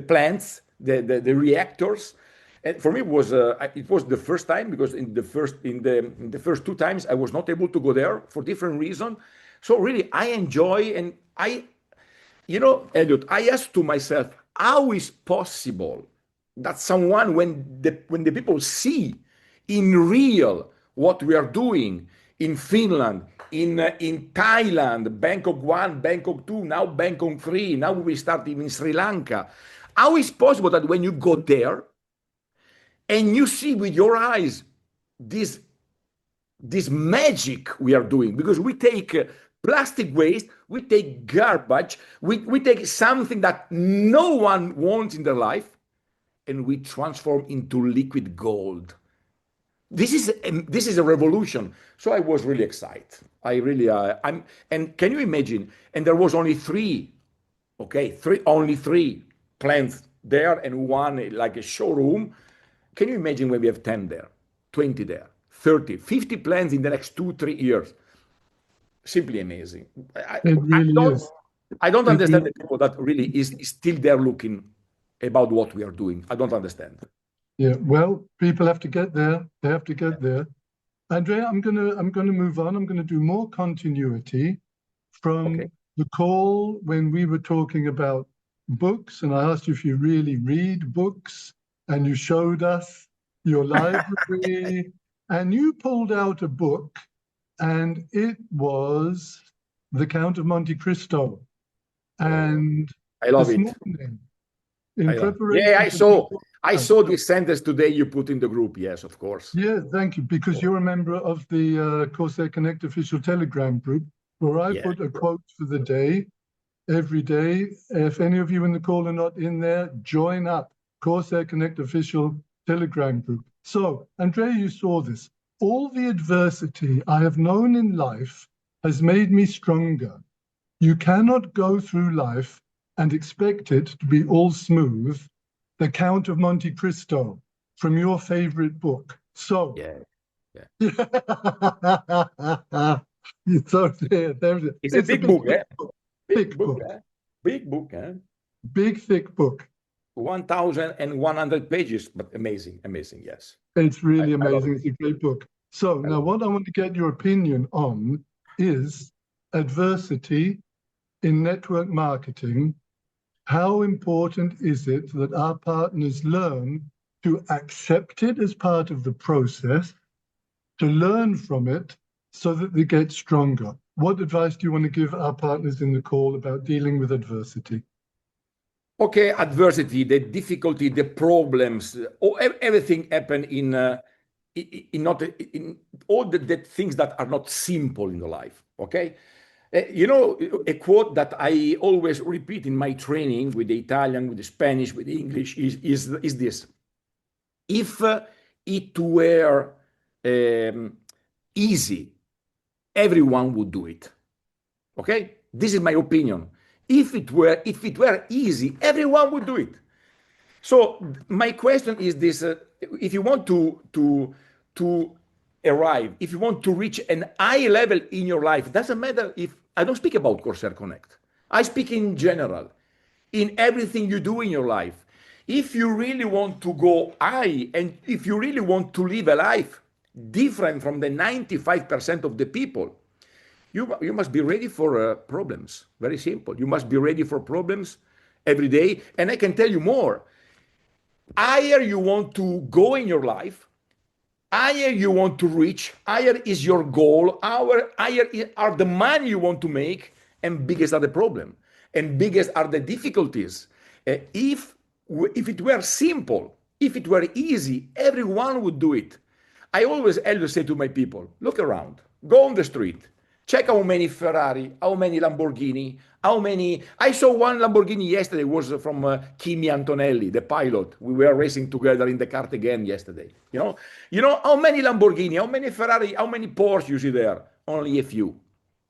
plants, the reactors. And for me, it was the first time, because in the first 2 times I was not able to go there for different reasons. So really, I enjoy, and Elliot, I asked to myself, how is possible that someone, when the people see in real what we are doing in Finland, in Thailand, Bangkok 1, Bangkok 2, now Bangkok 3, now we start in Sri Lanka. How is possible that when you go there and you see with your eyes this magic we are doing? Because we take plastic waste, we take garbage, we take something that no one wants in their life, and we transform into liquid gold. This is a revolution. So I was really excited. And can you imagine? And there was only 3, only 3 plants there, and 1 like a showroom. Can you imagine when we have 10 there, 20 there, 30, 50 plants in the next 2-3 years? Simply amazing. It really is. I don't understand the people that really is still there looking about what we are doing. I don't understand. Yeah, well, people have to get there. They have to get there. Andrea, I'm gonna move on. I'm gonna do more continuity from Okay. the call when we were talking about books, and I asked you if you really read books, and you showed us your library, and you pulled out a book, and it was The Count of Monte Cristo. And I love this it. morning, in Yeah, preparation I for saw. this I podcast- saw this sentence today you put in the group. Yes, of course. Yeah, thank you, because you're a member of the Corsair Connect official Telegram group, where I Yeah. put a quote for the day every day. If any of you in the call are not in there, join up Corsair Connect official Telegram group. So, Andrea, you saw this. All the adversity I have known in life has made me stronger. You cannot go through life and expect it to be all smooth. The Count of Monte Cristo from your favorite book. So, Yeah. so there it is. It's a big book, eh? Thick book. Eh? Big book, eh? Big, thick book. 1,100 pages, but amazing, amazing. Yes. It's really I love amazing. It's a great book. So now what I want to get your opinion on is adversity in network marketing. How important is it that our partners learn to accept it as part of the process, to learn from it so that they get stronger? What advice do you want to give our partners in the call about dealing with adversity? Okay, adversity, the difficulty, the problems, everything happen in not in all the things that are not simple in the life. Okay, you know, a quote that I always repeat in my training with the Italian, with the Spanish, with the English is this: if it were easy, everyone would do it. Okay, this is my opinion. If it were easy, everyone would do it. So my question is this: if you want to arrive, if you want to reach an high level in your life, doesn't matter if I don't speak about Corsair Connect. I speak in general, in everything you do in your life. If you really want to go high, and if you really want to live a life different from the 95% of the people, you must be ready for problems. Very simple. You must be ready for problems every day. And I can tell you more. Higher you want to go in your life, higher you want to reach, higher is your goal, higher are the money you want to make, and biggest are the problem, and biggest are the difficulties. If it were simple, if it were easy, everyone would do it. I always say to my people, look around, go on the street, check how many Ferrari, how many Lamborghini, how many. I saw one Lamborghini yesterday, was from Kimi Antonelli, the pilot. We were racing together in the kart again yesterday. You know how many Lamborghini, how many Ferrari, how many Porsche you see there? Only a few.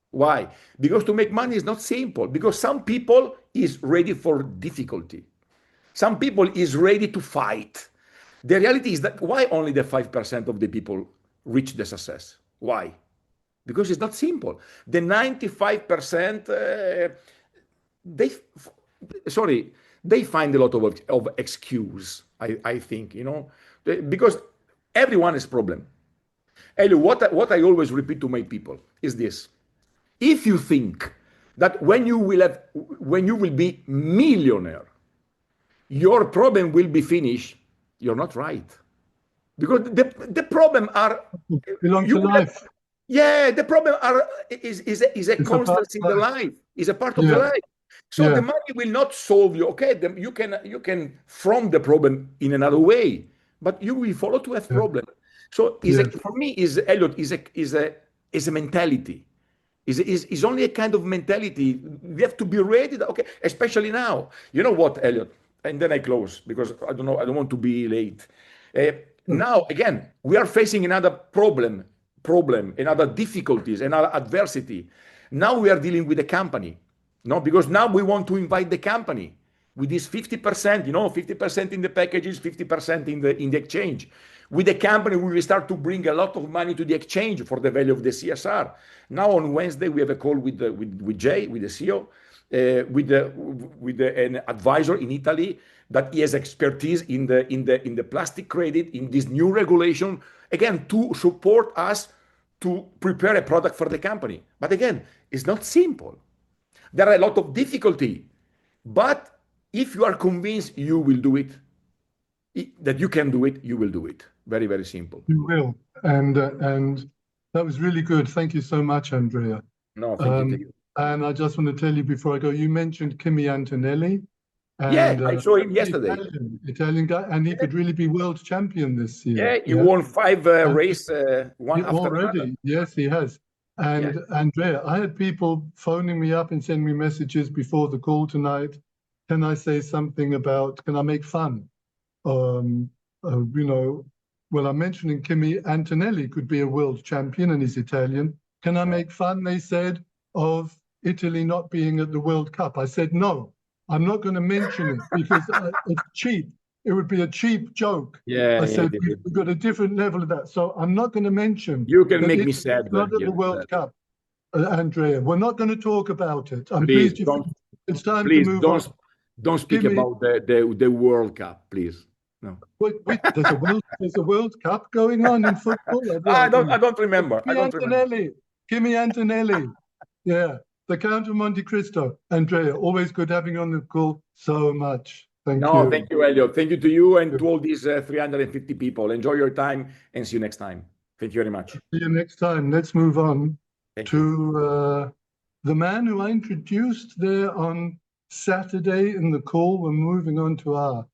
Why? Because to make money is not simple. Because some people is ready for difficulty. Some people is ready to fight. The reality is that why only the 5% of the people reach the success? Why? Because it's not simple. The 95%, they find a lot of excuse, I think, because everyone has problem. Elio, what I always repeat to my people is this: if you think that when you will be millionaire, your problem will be finished, you're not right. Because the problem are Belong to life. Yeah, the problem is a constant in the life, is a part of the life. So the money will not solve you. Okay, you can from the problem in another way, but you will follow to have problem. So for me, Elliot, is a mentality. Is only a kind of mentality. We have to be ready. Okay, especially now. You know what, Elliot? And then I close because I don't know. I don't want to be late. Now again, we are facing another problem, another difficulties, another adversity. Now we are dealing with the company, no, because now we want to invite the company. with this 50%, 50% in the packages, 50% in the exchange. With the company, we will start to bring a lot of money to the exchange for the value of the CSR. Now on Wednesday, we have a call with Jay, with the CEO, with an advisor in Italy that he has expertise in the plastic credit, in this new regulation, again, to support us to prepare a product for the company. But again, it's not simple. There are a lot of difficulty, but if you are convinced you will do it, that you can do it, you will do it. Very, very simple. You will. And that was really good. Thank you so much, Andrea. No, thank you to you. And I just want to tell you before I go, you mentioned Kimi Antonelli. Yeah, And, I saw him yesterday. Italian guy, and he could really be world champion this year. Yeah, he won 5 races, one after already. another. Yes, he has. And Andrea, I had people phoning me up and sending me messages before the call tonight. Can I say something about, can I make fun? Well, I'm mentioning Kimi Antonelli could be a world champion and he's Italian. Can I make fun, they said, of Italy not being at the World Cup? I said, no, I'm not going to mention it because it's cheap. It would be a cheap joke. Yeah, I said, we've got a different level of that. So I'm not going to mention. You can make me sad. Not at the World Cup, Andrea. We're not going to talk about it. I'm please pleased it's time to please move on. don't speak about the World Cup, please. No. Wait, there's a World Cup going on in football. I don't remember. Kimi Antonelli. Yeah, the Count of Monte Cristo. Andrea, always good having you on the call so much. Thank you. Thank you, Elliot. Thank you to you and to all these 350 people. Enjoy your time and see you next time. Thank you very much. See you next time. Let's move on to the man who I introduced there on Saturday in the call. We're moving on to our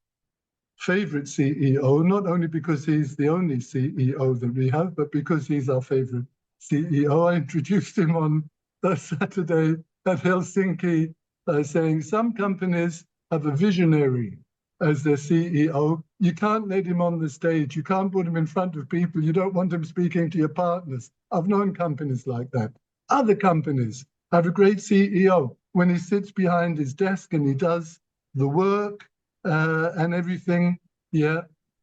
favorite CEO, not only because he's the only CEO that we have, but because he's our favorite CEO. I introduced him on Saturday at Helsinki, saying some companies have a visionary as their CEO. You can't let him on the stage. You can't put him in front of people. You don't want him speaking to your partners. I've known companies like that. Other companies have a great CEO when he sits behind his desk and he does the work and everything. Yeah.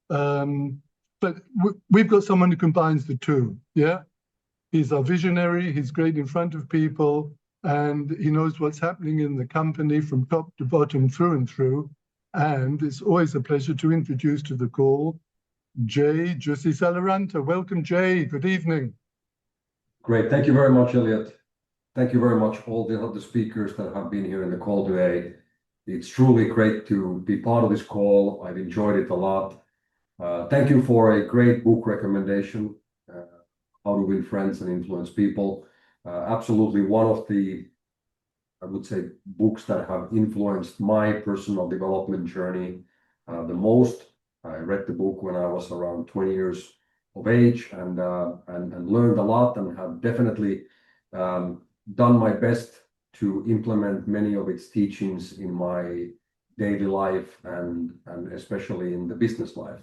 But we've got someone who combines the two. Yeah. He's our visionary. He's great in front of people. And he knows what's happening in the company from top to bottom, through and through. And it's always a pleasure to introduce to the call Jay Jussi Salaranta. Welcome, Jay. Good evening. Great. Thank you very much, Elliot. Thank you very much, all the other speakers that have been here in the call today. It's truly great to be part of this call. I've enjoyed it a lot. Thank you for a great book recommendation, How to Win Friends and Influence People. Absolutely one of the, I would say, books that have influenced my personal development journey the most. I read the book when I was around 20 years of age and learned a lot and have definitely done my best to implement many of its teachings in my daily life and especially in the business life.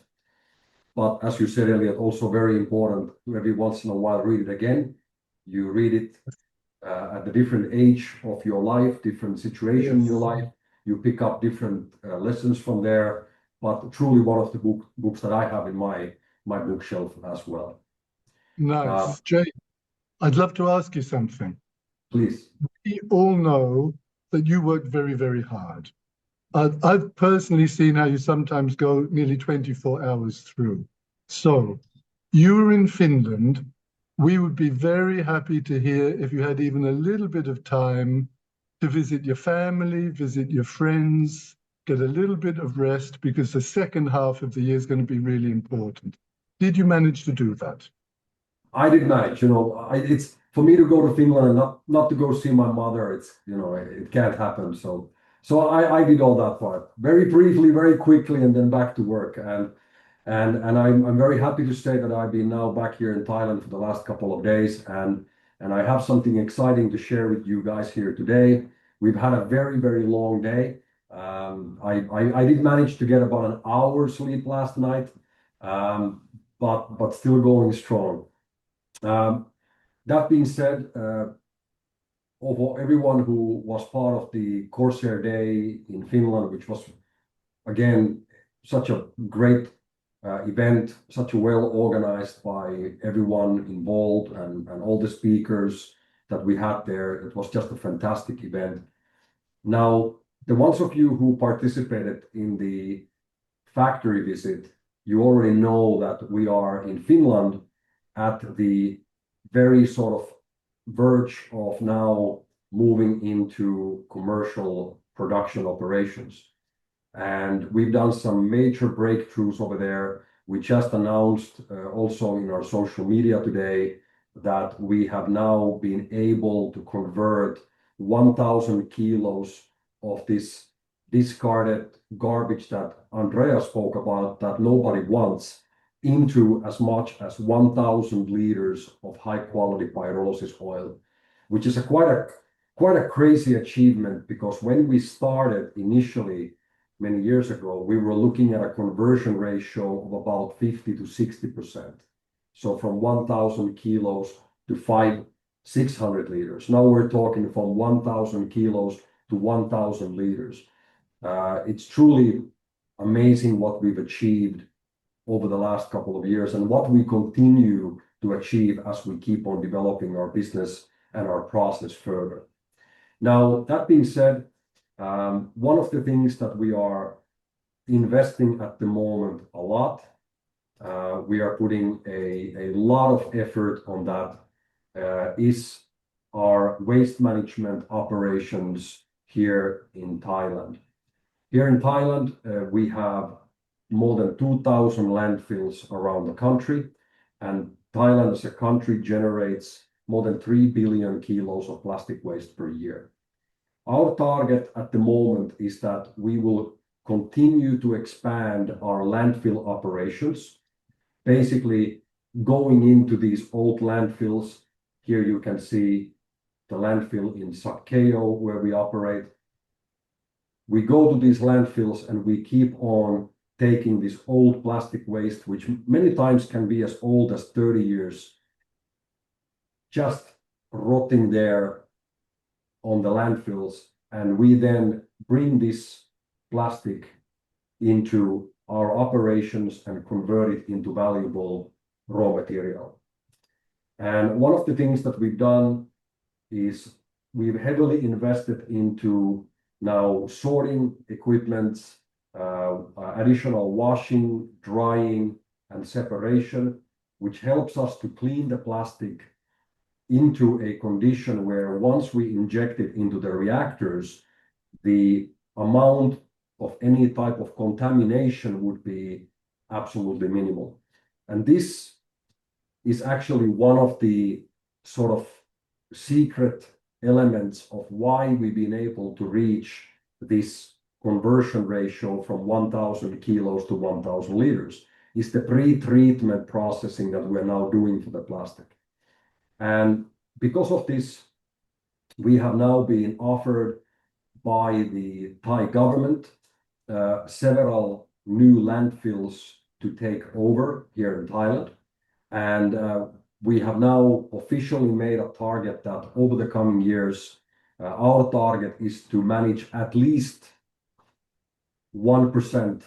But as you said, Elliot, also very important to every once in a while read it again. You read it at the different age of your life, different situation in your life. You pick up different lessons from there. But truly one of the books that I have in my bookshelf as well. Nice. Jay, I'd love to ask you something. Please. We all know that you work very, very hard. I've personally seen how you sometimes go nearly 24 hours through. So you're in Finland. We would be very happy to hear if you had even a little bit of time to visit your family, visit your friends, get a little bit of rest, because the second half of the year is going to be really important. Did you manage to do that? I did manage. It's for me to go to Finland and not to go see my mother. It's it can't happen. So I did all that part very briefly, very quickly, and then back to work. And I'm very happy to say that I've been now back here in Thailand for the last couple of days, and I have something exciting to share with you guys here today. We've had a very, very long day. I did manage to get about an hour's sleep last night, but still going strong. That being said, of everyone who was part of the Corsair Day in Finland, which was again such a great event, such a well organized by everyone involved and all the speakers that we had there. It was just a fantastic event. Now, the ones of you who participated in the factory visit, you already know that we are in Finland at the very sort of verge of now moving into commercial production operations. And we've done some major breakthroughs over there. We just announced also in our social media today that we have now been able to convert 1,000 kilos of this discarded garbage that Andrea spoke about that nobody wants into as much as 1,000 liters of high quality pyrolysis oil, which is quite a crazy achievement, because when we started initially many years ago, we were looking at a conversion ratio of about 50 to 60%. So from 1,000 kilos to 600 liters. Now we're talking from 1,000 kilos to 1,000 liters. It's truly amazing what we've achieved over the last couple of years and what we continue to achieve as we keep on developing our business and our process further. Now, that being said, one of the things that we are investing at the moment a lot, we are putting a lot of effort on that, is our waste management operations here in Thailand. Here in Thailand, we have more than 2,000 landfills around the country, and Thailand as a country generates more than 3 billion kilos of plastic waste per year. Our target at the moment is that we will continue to expand our landfill operations, basically going into these old landfills. Here you can see the landfill in Sakeo where we operate. We go to these landfills and we keep on taking this old plastic waste, which many times can be as old as 30 years, just rotting there on the landfills, and we then bring this plastic into our operations and convert it into valuable raw material. And one of the things that we've done is we've heavily invested into now sorting equipment, additional washing, drying, and separation, which helps us to clean the plastic into a condition where once we inject it into the reactors, the amount of any type of contamination would be absolutely minimal. And this is actually one of the sort of secret elements of why we've been able to reach this conversion ratio from 1,000 kilos to 1,000 liters, is the pre-treatment processing that we're now doing for the plastic. And because of this, we have now been offered by the Thai government several new landfills to take over here in Thailand. And we have now officially made a target that over the coming years, our target is to manage at least 1%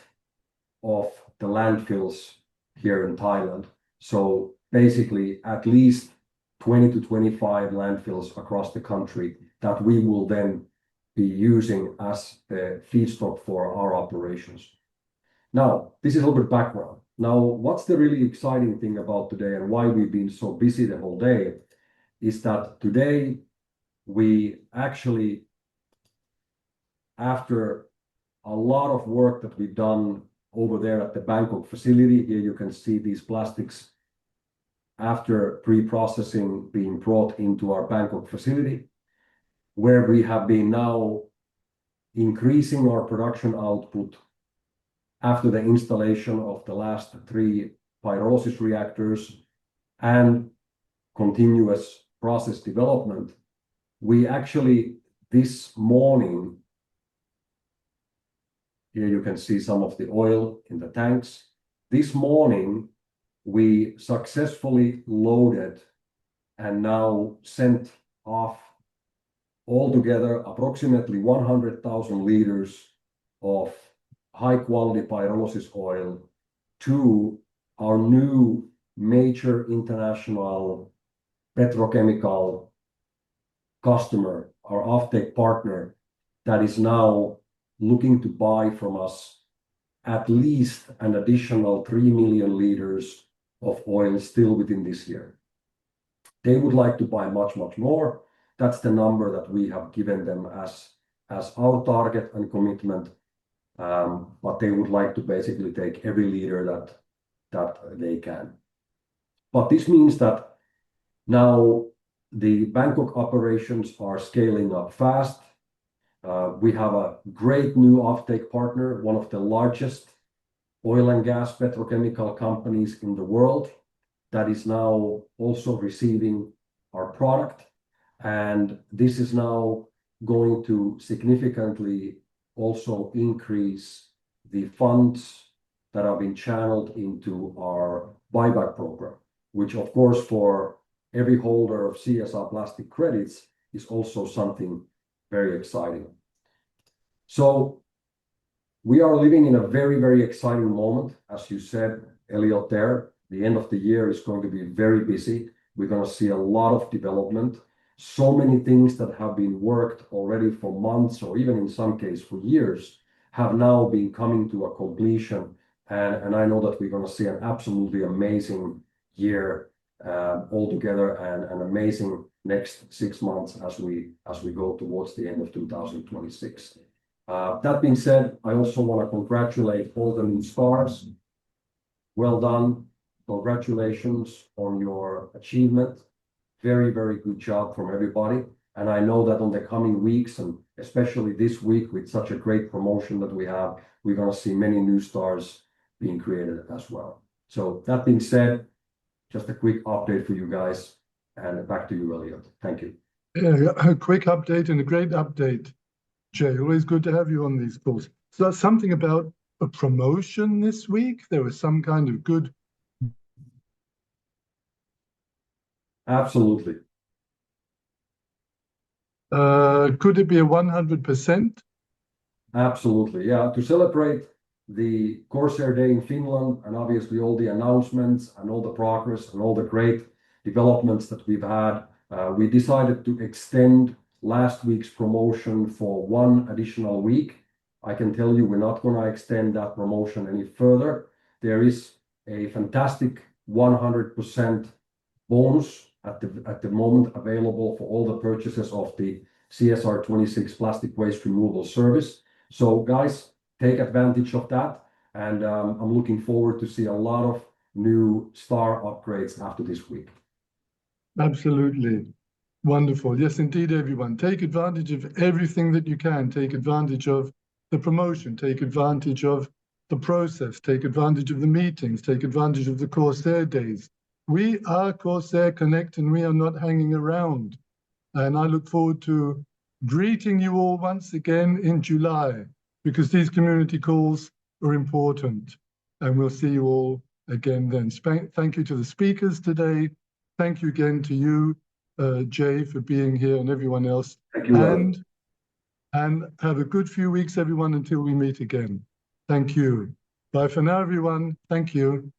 of the landfills here in Thailand. So basically at least 20 to 25 landfills across the country that we will then be using as the feedstock for our operations. Now, this is a little bit background. Now, what's the really exciting thing about today and why we've been so busy the whole day is that today we actually, after a lot of work that we've done over there at the Bangkok facility, here you can see these plastics after pre-processing being brought into our Bangkok facility, where we have been now increasing our production output after the installation of the last 3 pyrolysis reactors and continuous process development. We actually, this morning, here you can see some of the oil in the tanks. This morning, we successfully loaded and now sent off altogether approximately 100,000 liters of high-quality pyrolysis oil to our new major international petrochemical customer, our offtake partner, that is now looking to buy from us at least an additional 3 million liters of oil still within this year. They would like to buy much, much more. That's the number that we have given them as our target and commitment. But they would like to basically take every liter that they can. But this means that now the Bangkok operations are scaling up fast. We have a great new offtake partner, one of the largest oil and gas petrochemical companies in the world, that is now also receiving our product. And this is now going to significantly also increase the funds that have been channeled into our buyback program, which of course for every holder of CSR plastic credits is also something very exciting. So we are living in a very, very exciting moment. As you said, Elliot, there, the end of the year is going to be very busy. We're going to see a lot of development. So many things that have been worked already for months, or even in some cases for years, have now been coming to a completion. And I know that we're going to see an absolutely amazing year altogether, and an amazing next 6 months as we go towards the end of 2026. That being said, I also want to congratulate all the new stars. Well done. Congratulations on your achievement. Very, very good job from everybody. And I know that on the coming weeks, and especially this week with such a great promotion that we have, we're going to see many new stars being created as well. So that being said, just a quick update for you guys, and back to you, Elliot. Thank you. Yeah, a quick update and a great update, Jay. Always good to have you on these calls. So that's something about a promotion this week. There was some kind of good. Absolutely. Could it be a 100%? Absolutely. Yeah. To celebrate the Corsair Day in Finland, and obviously all the announcements and all the progress and all the great developments that we've had, we decided to extend last week's promotion for 1 additional week. I can tell you we're not going to extend that promotion any further. There is a fantastic 100% bonus at the moment available for all the purchases of the CSR 26 plastic waste removal service. So guys, take advantage of that. And I'm looking forward to see a lot of new star upgrades after this week. Absolutely. Wonderful. Yes, indeed, everyone. Take advantage of everything that you can. Take advantage of the promotion. Take advantage of the process. Take advantage of the meetings. Take advantage of the Corsair days. We are Corsair Connect, and we are not hanging around. And I look forward to greeting you all once again in July, because these community calls are important. And we'll see you all again then. Thank you to the speakers today. Thank you again to you, Jay, for being here, and everyone else. Thank you. And have a good few weeks, everyone, until we meet again. Thank you. Bye for now, everyone. Thank you.